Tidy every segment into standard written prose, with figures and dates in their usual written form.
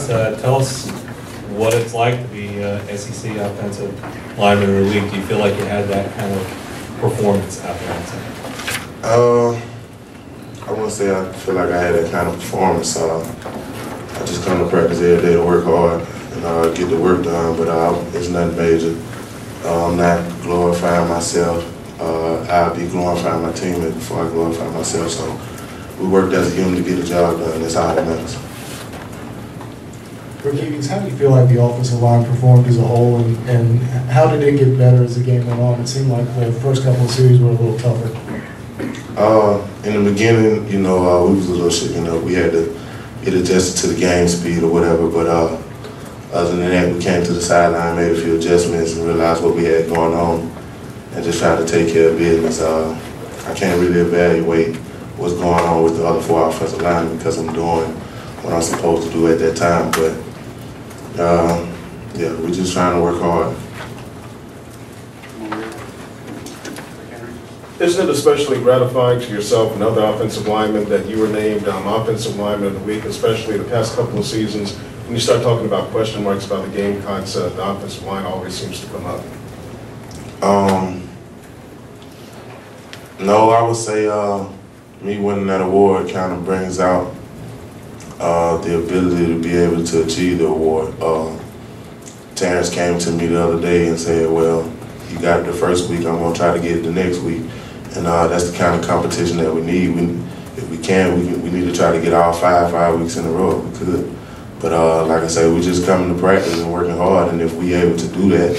tell us what it's like to be SEC Offensive Lineman of the Week. Do you feel like you had that kind of performance out there? I wouldn't say I feel like I had that kind of performance. I just come to practice every day to work hard and get the work done, but it's nothing major. I'm not glorifying myself. I'll be glorifying my teammate before I glorify myself. So we worked as a unit to get the job done. That's all that matters. Rokevious, how do you feel like the offensive line performed as a whole, and how did it get better as the game went on? It seemed like the first couple of series were a little tougher. In the beginning, we was a little shaken up. We had to get adjusted to the game speed or whatever, but other than that, we came to the sideline, made a few adjustments, and realized what we had going on, and just tried to take care of business. I can't really evaluate what's going on with the other 4 offensive linemen because I'm doing what I'm supposed to do at that time, but yeah, we're just trying to work hard. Isn't it especially gratifying to yourself and other offensive linemen that you were named Offensive Lineman of the Week, especially the past couple of seasons? When you start talking about question marks about the Gamecocks, the offensive line always seems to come up. No, I would say me winning that award kind of brings out the ability to be able to achieve the award. Terrence came to me the other day and said, well, you got it the first week, I'm going to try to get it the next week. And that's the kind of competition that we need. If we can, we need to try to get all 5 weeks in a row if we could. But like I say, we just coming to practice and working hard, and if we able to do that,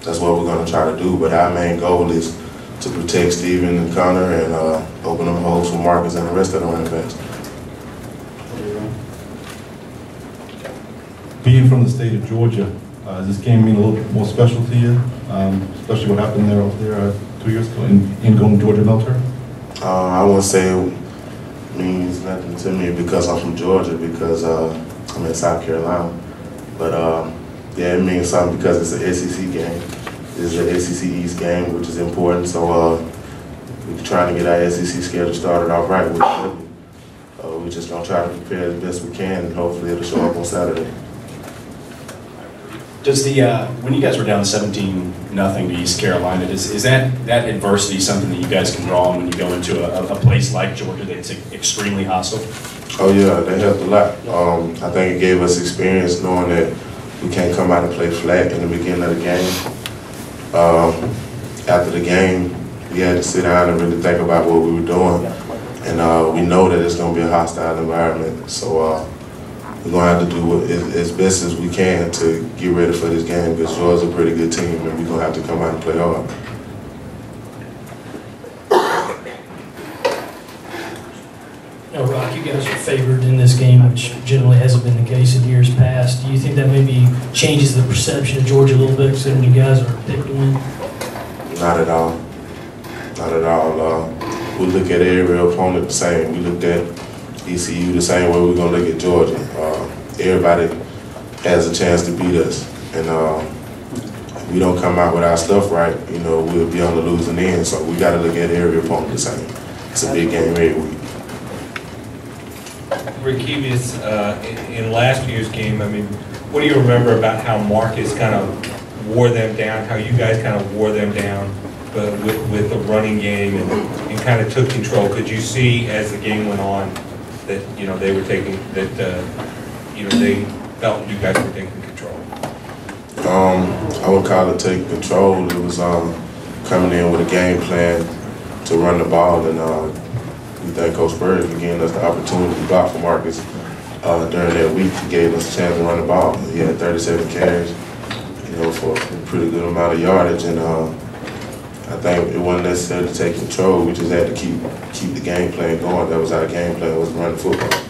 that's what we're going to try to do. But our main goal is to protect Steven and Connor and open up holes for Marcus and the rest of the running backs. Being from the state of Georgia, does this game mean a little bit more special to you, especially what happened there 2 years ago in going Georgia military? I wouldn't say it means nothing to me because I'm from Georgia, because I'm in South Carolina. But yeah, it means something because it's an SEC game. It's an SEC East game, which is important. So we're trying to get our SEC schedule started off right with it. We're just going to try to prepare as best we can, and hopefully it'll show up on Saturday. Does when you guys were down 17-0 to East Carolina, is that adversity something that you guys can draw on when you go into a place like Georgia that's extremely hostile? Oh yeah, that helped a lot. I think it gave us experience knowing that we can't come out and play flat in the beginning of the game. After the game, we had to sit down and really think about what we were doing, and we know that it's going to be a hostile environment. So. We're going to have to do as best as we can to get ready for this game because Georgia's a pretty good team and we're going to have to come out and play hard. Rock, you guys are favored in this game, which generally hasn't been the case in years past. Do you think that maybe changes the perception of Georgia a little bit, considering you guys are picked to win? Not at all. Not at all. We look at every opponent the same. We looked at ECU the same way we're going to look at Georgia. Everybody has a chance to beat us. And if we don't come out with our stuff right, we'll be on the losing end. So we got to look at every opponent the same. It's a big game every week. Rokevious, in last year's game, what do you remember about how Marcus kind of wore them down, how you guys kind of wore them down with the running game and kind of took control? Could you see as the game went on that they were taking they felt you guys were taking control? I would call it taking control. It was coming in with a game plan to run the ball, and we thank Coach Bird for giving us the opportunity to block for Marcus during that week. He gave us a chance to run the ball. He had 37 carries, for a pretty good amount of yardage, and I think it wasn't necessary to take control. We just had to keep the game plan going. That was our game plan, was to run the football.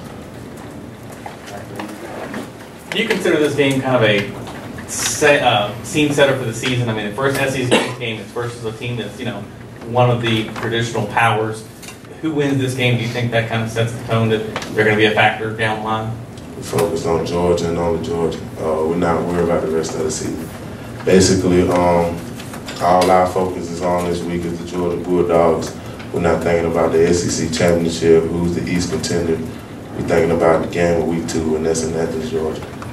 Do you consider this game kind of a scene setter for the season? The first SEC game is versus a team that's, one of the traditional powers. Who wins this game? Do you think that kind of sets the tone that they're going to be a factor down the line? We focus on Georgia and only Georgia. We're not worried about the rest of the season. Basically, all our focus is on this week is the Georgia Bulldogs. We're not thinking about the SEC championship, who's the East contender. we're thinking about the game of week 2, and that's in Athens, Georgia.